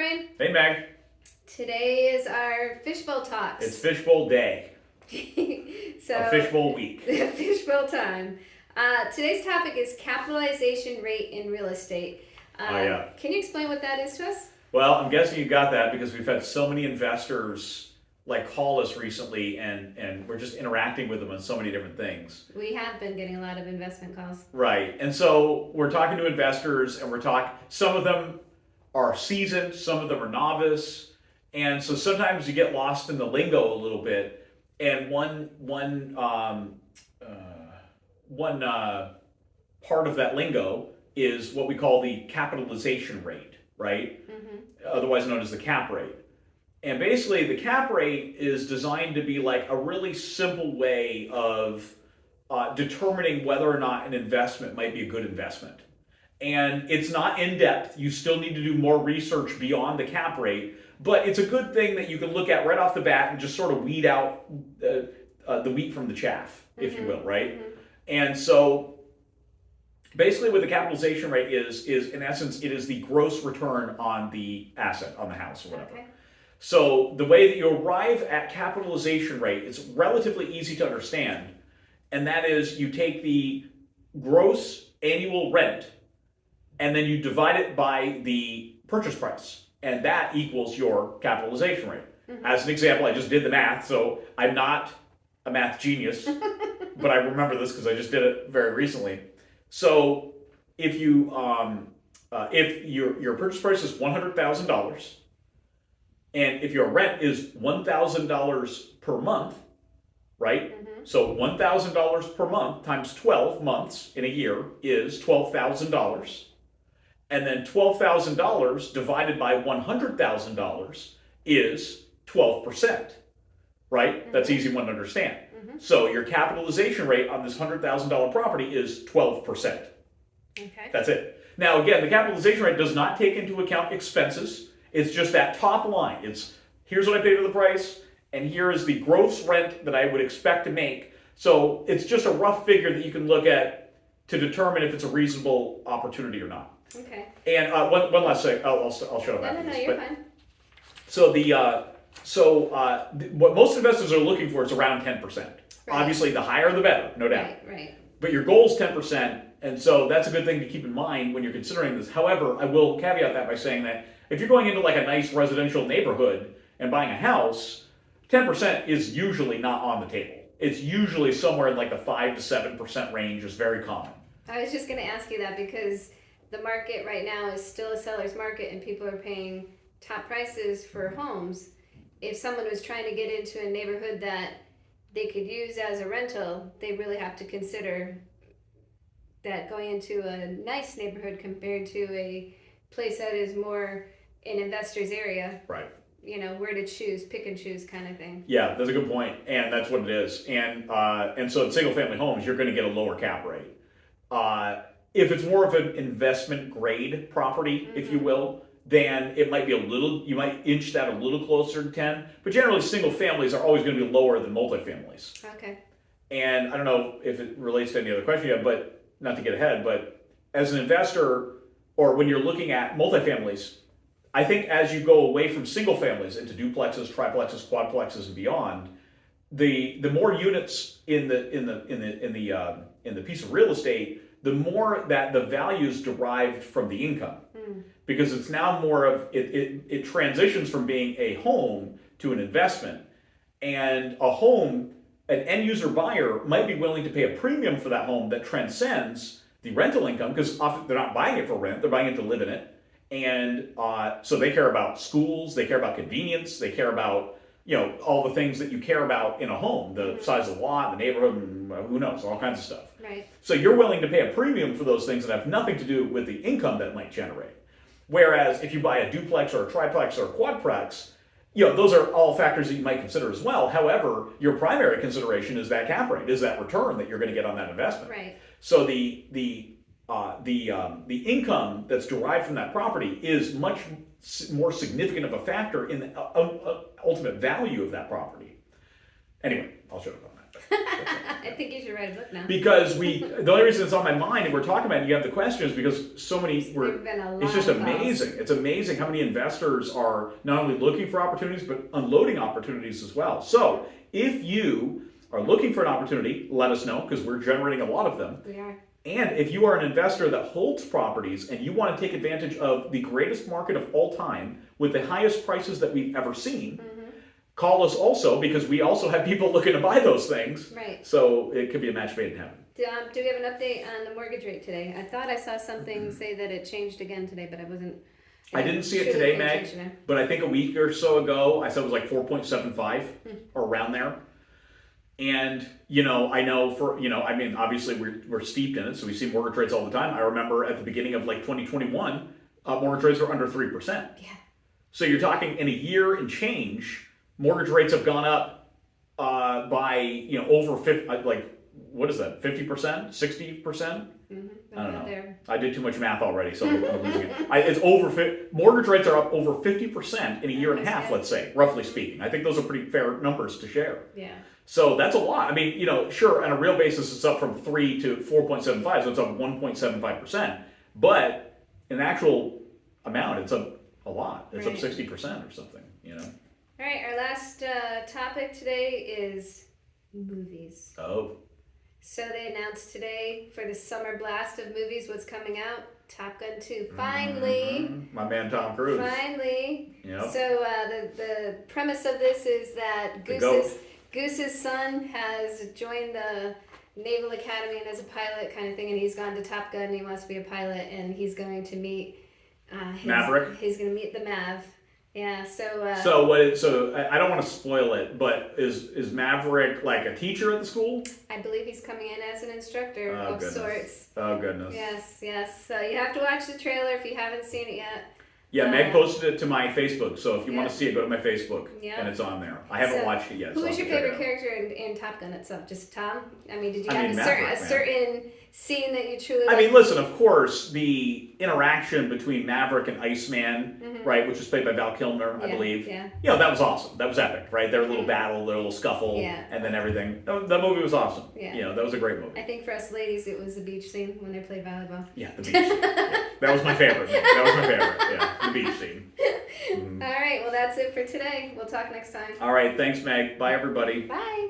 Brian. Hey, Meg. Today is our Fishbowl Talks. It's Fishbowl Day. So Fishbowl Week. Fishbowl time. Today's topic is capitalization rate in real estate. Yeah. Can you explain what that is to us? Well, I'm guessing you got that because we've had so many investors call us recently, and we're just interacting with them on so many different things. We have been getting a lot of investment calls. Right. And so we're talking to investors, and some of them are seasoned, some of them are novice. And so sometimes you get lost in the lingo a little bit. And one part of that lingo is what we call the capitalization rate, right? Mm-hmm. Otherwise known as the cap rate. And basically, the cap rate is designed to be like a really simple way of determining whether or not an investment might be a good investment. And it's not in depth. You still need to do more research beyond the cap rate, but it's a good thing that you can look at right off the bat and just sort of weed out the wheat from the chaff, if you will, right? Mm-hmm. And so basically what the capitalization rate is in essence, it is the gross return on the asset, on the house or whatever. Okay. So the way that you arrive at capitalization rate is relatively easy to understand, and that is you take the gross annual rent and then you divide it by the purchase price, and that equals your capitalization rate. Mm-hmm. As an example, I just did the math, so I'm not a math genius, but I remember this because I just did it very recently. So if you if your purchase price is $100,000, and if your rent is $1,000 per month, right? Mm-hmm. So $1,000 per month times 12 months in a year is $12,000. And then $12,000 divided by $100,000 is 12%, right? Mm-hmm. That's an easy one to understand. Mm-hmm. So your capitalization rate on this $100,000 property is 12%. Okay. That's it. Now, again, the capitalization rate does not take into account expenses. It's just that top line. It's here's what I paid for the price, and here is the gross rent that I would expect to make. So it's just a rough figure that you can look at to determine if it's a reasonable opportunity or not. Okay. And one last thing. I'll shut up after No, this. you're fine. So what most investors are looking for is around 10%. Right. Obviously, the higher the better, no doubt. Right. But your goal is 10%, and so that's a good thing to keep in mind when you're considering this. However, I will caveat that by saying that if you're going into like a nice residential neighborhood and buying a house, 10% is usually not on the table. It's usually somewhere in like the 5 to 7% range is very common. I was just going to ask you that because the market right now is still a seller's market and people are paying top prices for homes. If someone was trying to get into a neighborhood that they could use as a rental, they really have to consider that going into a nice neighborhood compared to a place that is more an investor's area. Right. You know, where to choose, pick and choose kind of thing. Yeah, that's a good point, and that's what it is. And so in single-family homes, you're going to get a lower cap rate. If it's more of an investment grade property, mm-hmm. if you will, then it might be you might inch that a little closer to 10. But generally, single families are always going to be lower than multifamilies. Okay. And I don't know if it relates to any other question yet, but not to get ahead, but as an investor, or when you're looking at multifamilies, I think as you go away from single families into duplexes, triplexes, quadplexes, and beyond, the more units in the piece of real estate, the more that the value is derived from the income, because it's now more of it transitions from being a home to an investment, and a home, an end user buyer might be willing to pay a premium for that home that transcends the rental income, because often they're not buying it for rent, they're buying it to live in it. And so they care about schools, they care about convenience, they care about, all the things that you care about in a home, the mm-hmm. size of the lot, the neighborhood, and who knows, all kinds of stuff. Right. So you're willing to pay a premium for those things that have nothing to do with the income that it might generate. Whereas if you buy a duplex or a triplex or a quadplex, those are all factors that you might consider as well. However, your primary consideration is that cap rate, is that return that you're going to get on that investment. Right. So the income that's derived from that property is much more significant of a factor in the ultimate value of that property. Anyway, I'll shut up on that. I think you should write a book now. Because the only reason it's on my mind and we're talking about it, and you have the question, is because so many There've been a lot it's just of amazing. It's amazing how many investors are not only looking for opportunities, but unloading opportunities as well. So if you are looking for an opportunity, let us know, because we're generating a lot of them. We are. And if you are an investor that holds properties and you want to take advantage of the greatest market of all time with the highest prices that we've ever seen, call us also, because we also have people looking to buy those things. Right. So it could be a match made in heaven. Do we have an update on the mortgage rate today? I thought I saw something say that it changed again today, but I didn't see it today, Meg, but I think a week or so ago, I said it was like 4.75 or around there. And, I know obviously we're steeped in it, so we see mortgage rates all the time. I remember at the beginning of like 2021, mortgage rates were under 3%. Yeah. So you're talking in a year and change, mortgage rates have gone up by, over 50, what is that, 50%, 60%? I don't know. There. I did too much math already, so I'm losing it. It's over mortgage rates are up over 50% in a year and a half, let's say, roughly speaking. I think those are pretty fair numbers to share. Yeah. So that's a lot. I mean, sure, on a real basis, it's up from 3 to 4.75, so it's up 1.75%. But in actual amount, it's up a lot. It's up 60% or something, All right, our last topic today is movies. Oh. So they announced today for the summer blast of movies what's coming out. Top Gun 2, finally. My man Tom Cruise. Finally. Yep. So the premise of this is that Goose's son has joined the Naval Academy and is a pilot kind of thing, and he's gone to Top Gun and he wants to be a pilot, and he's going to meet Maverick. He's going to meet the Mav. Yeah, so So I don't want to spoil it, but is Maverick like a teacher at the school? I believe he's coming in as an instructor of sorts. Oh goodness. Yes. So you have to watch the trailer if you haven't seen it yet. Yeah, Meg posted it to my Facebook, so if you want to see it, go to my Facebook, and it's on there. I haven't watched it yet. Who was your favorite character in Top Gun itself? Just Tom? I mean, did you have a certain scene that you truly liked? I mean, listen, of course, the interaction between Maverick and Iceman, right, which was played by Val Kilmer, I believe. Yeah. That was awesome. That was epic, right? Their little battle, their little scuffle, and then everything. That movie was awesome. Yeah. That was a great movie. I think for us ladies, it was the beach scene when they played volleyball. Yeah, the beach scene. Yeah. That was my favorite. Yeah, the beach scene. All right, well, that's it for today. We'll talk next time. All right, thanks, Meg. Bye, everybody. Bye.